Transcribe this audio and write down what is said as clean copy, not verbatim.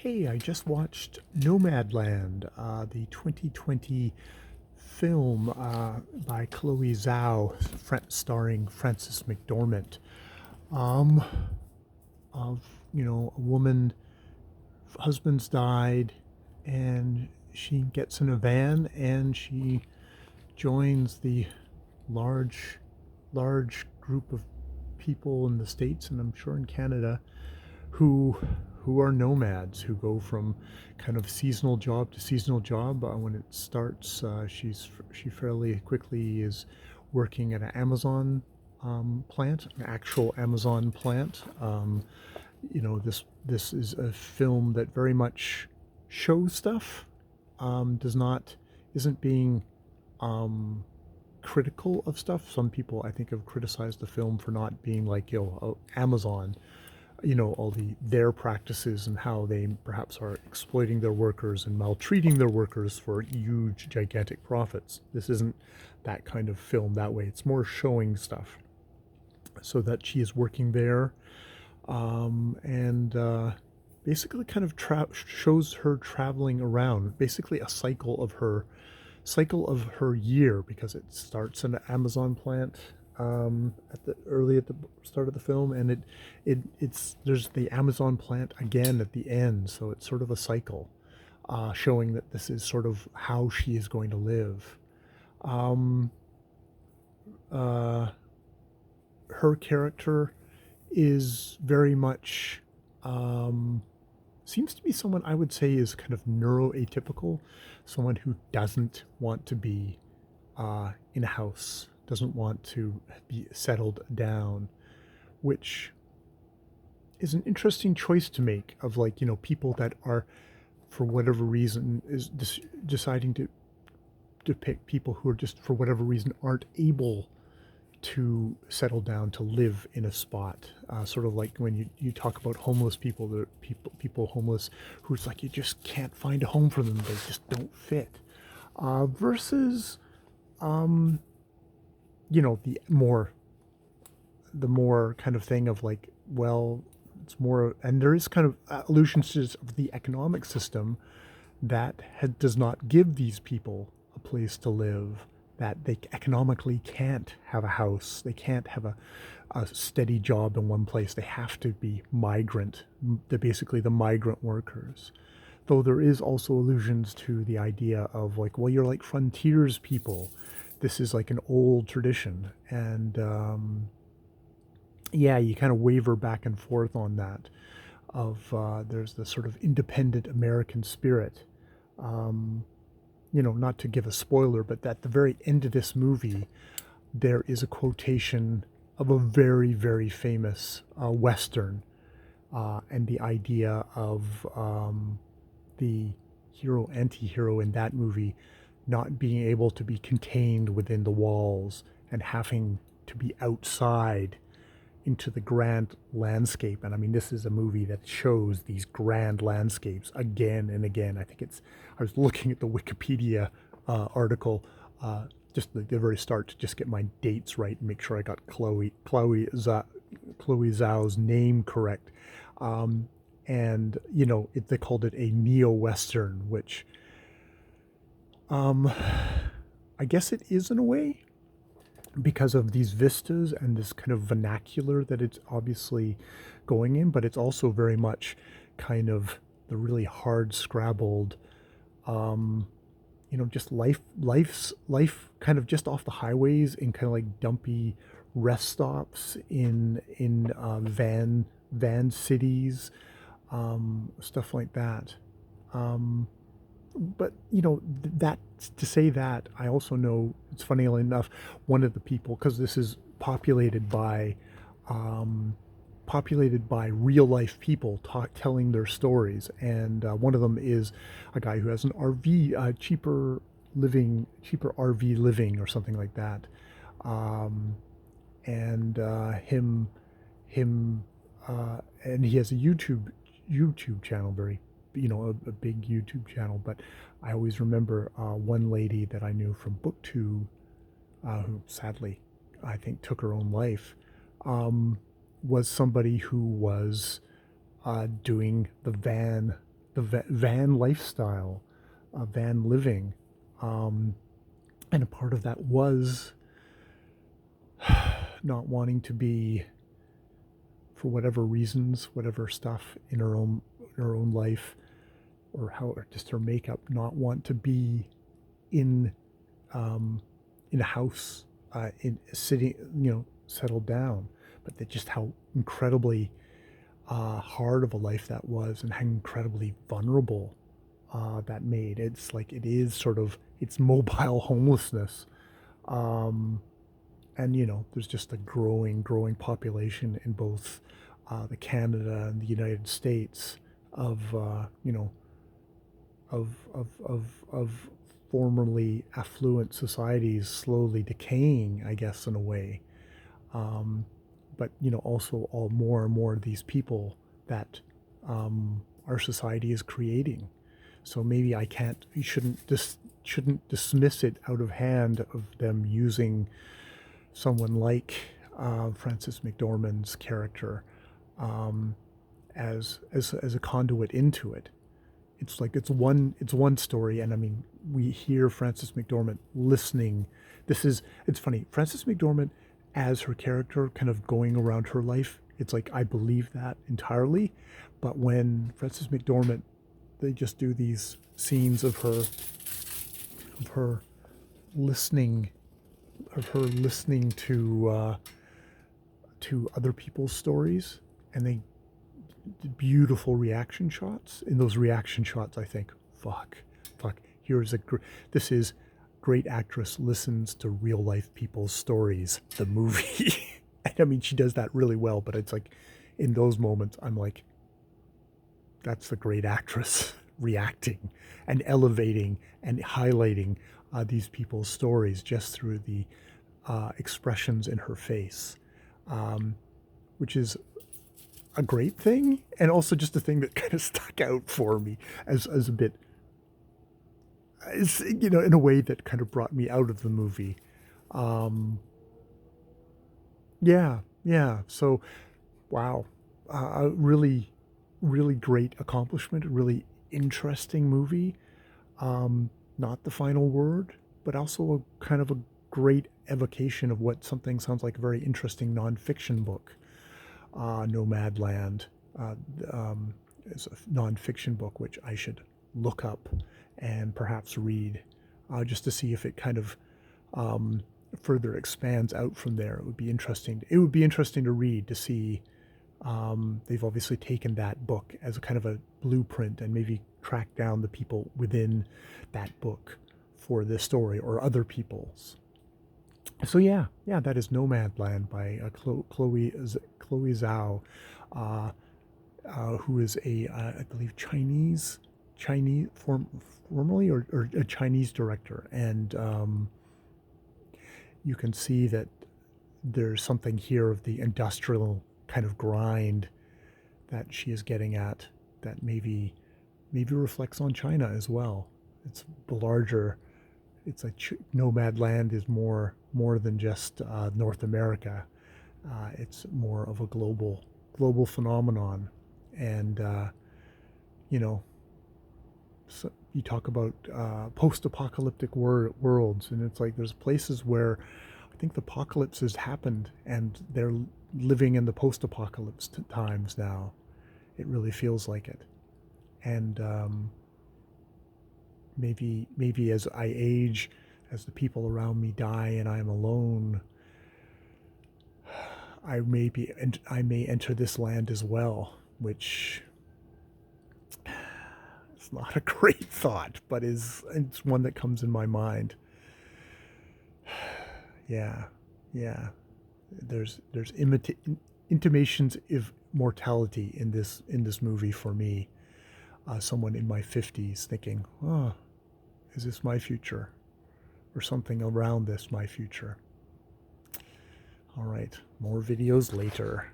Hey, I just watched Nomadland, the 2020 film by Chloe Zhao, starring Frances McDormand. Um, of a woman, husband's died, and she gets in a van and she joins the large, large group of people in the States, and I'm sure in Canada, who who are nomads, who go from kind of seasonal job to seasonal job. When it starts, she fairly quickly is working at an Amazon plant, an actual Amazon plant. This is a film that very much shows stuff. Does not isn't being um, critical of stuff. Some people, I think, have criticized the film for not being like, Amazon, all their practices and how they perhaps are exploiting their workers and maltreating their workers for huge gigantic profits. This isn't that kind of film that way. It's more showing stuff, so that she is working there, and basically kind of shows her traveling around, basically a cycle of her year, because it starts in an Amazon plant at the start of the film, and it's there's the Amazon plant again at the end, so it's sort of a cycle, showing that this is sort of how she is going to live. Um, uh, Her character is very much, um, seems to be someone I would say is kind of neuroatypical, someone who doesn't want to be in a house, doesn't want to be settled down, which is an interesting choice to make, of like, people that are, for whatever reason, is deciding to depict people who are just, for whatever reason, aren't able to settle down, to live in a spot. Sort of like when you talk about homeless people, the people homeless who's like, you just can't find a home for them, they just don't fit. Versus, um, the more kind of thing of like, well, it's more, and there is kind of allusions to the economic system that does not give these people a place to live, that they economically can't have a house, they can't have a steady job in one place, they have to be migrant, they're basically the migrant workers. Though there is also allusions to the idea of like, well, you're like frontiers people, this is like an old tradition, and yeah, you kind of waver back and forth on that. Of There's the sort of independent American spirit. Um, Not to give a spoiler, but at the very end of this movie, there is a quotation of a very, very famous Western, and the idea of the hero anti hero in that movie not being able to be contained within the walls and having to be outside into the grand landscape. And I mean, this is a movie that shows these grand landscapes again and again. I was looking at the Wikipedia article, just the very start, to just get my dates right and make sure I got Chloe Zhao's name correct. And, they called it a neo-Western, which, um, I guess it is in a way, because of these vistas and this kind of vernacular that it's obviously going in, but it's also very much kind of the really hard scrabbled, um, just life kind of just off the highways, in kind of like dumpy rest stops in van cities, stuff like that. Um, but that, to say that, I also know, it's funny enough, one of the people, because this is um, populated by real life people telling their stories, and one of them is a guy who has an RV, cheaper RV living or something like that, um, and him and he has a YouTube channel, very, a big YouTube channel. But I always remember one lady that I knew from BookTube, who sadly, I think, took her own life, um, was somebody who was doing the van the van lifestyle, van living, um, and a part of that was not wanting to be, for whatever reasons, whatever stuff in her own life, or how, or just her makeup, not want to be in um, in a house, in sitting, settled down, but that just how incredibly hard of a life that was, and how incredibly vulnerable that made. It's like it is sort of it's mobile homelessness, um, and there's just a growing population in both the Canada and the United States of of formerly affluent societies slowly decaying, I guess, in a way. Um, but also all more and more of these people that our society is creating. So maybe I can't, you shouldn't dismiss it out of hand of them using someone like Frances McDormand's character um, as a conduit into it. It's like it's one story, and I mean we hear Frances McDormand listening. It's funny. Frances McDormand as her character, kind of going around her life. It's like I believe that entirely, but when Frances McDormand, they just do these scenes of her listening to other people's stories, and they beautiful reaction shots. In those reaction shots, I think, fuck, here's this is great actress listens to real life people's stories, the movie. And I mean, she does that really well, but it's like, in those moments, I'm like, that's the great actress reacting and elevating and highlighting these people's stories just through the expressions in her face, which is a great thing, and also just a thing that kind of stuck out for me as a bit, in a way that kind of brought me out of the movie. Um, yeah. So, wow, a really great accomplishment. A really interesting movie. Not the final word, but also a kind of a great evocation of what something sounds like a very interesting nonfiction book. Nomadland is a nonfiction book which I should look up and perhaps read, just to see if it kind of further expands out from there. It would be interesting. It would be interesting to read, to see. They've obviously taken that book as a kind of a blueprint and maybe tracked down the people within that book for this story or other people's. So yeah, that is Nomadland by Chloe Zhao, uh, who is I believe formerly or a Chinese director, and you can see that there's something here of the industrial kind of grind that she is getting at that maybe reflects on China as well. It's larger. It's like Nomadland is more than just North America. It's more of a global phenomenon, and you know, so you talk about post-apocalyptic worlds, and it's like there's places where I think the apocalypse has happened, and they're living in the post-apocalypse times now. It really feels like it, and maybe as I age, as the people around me die, and I'm alone, I may enter this land as well, which is not a great thought, but it's one that comes in my mind. Yeah. There's intimations of mortality in this movie for me. Someone in my 50s thinking, oh, is this my future? Or something around this my future? All right, more videos later.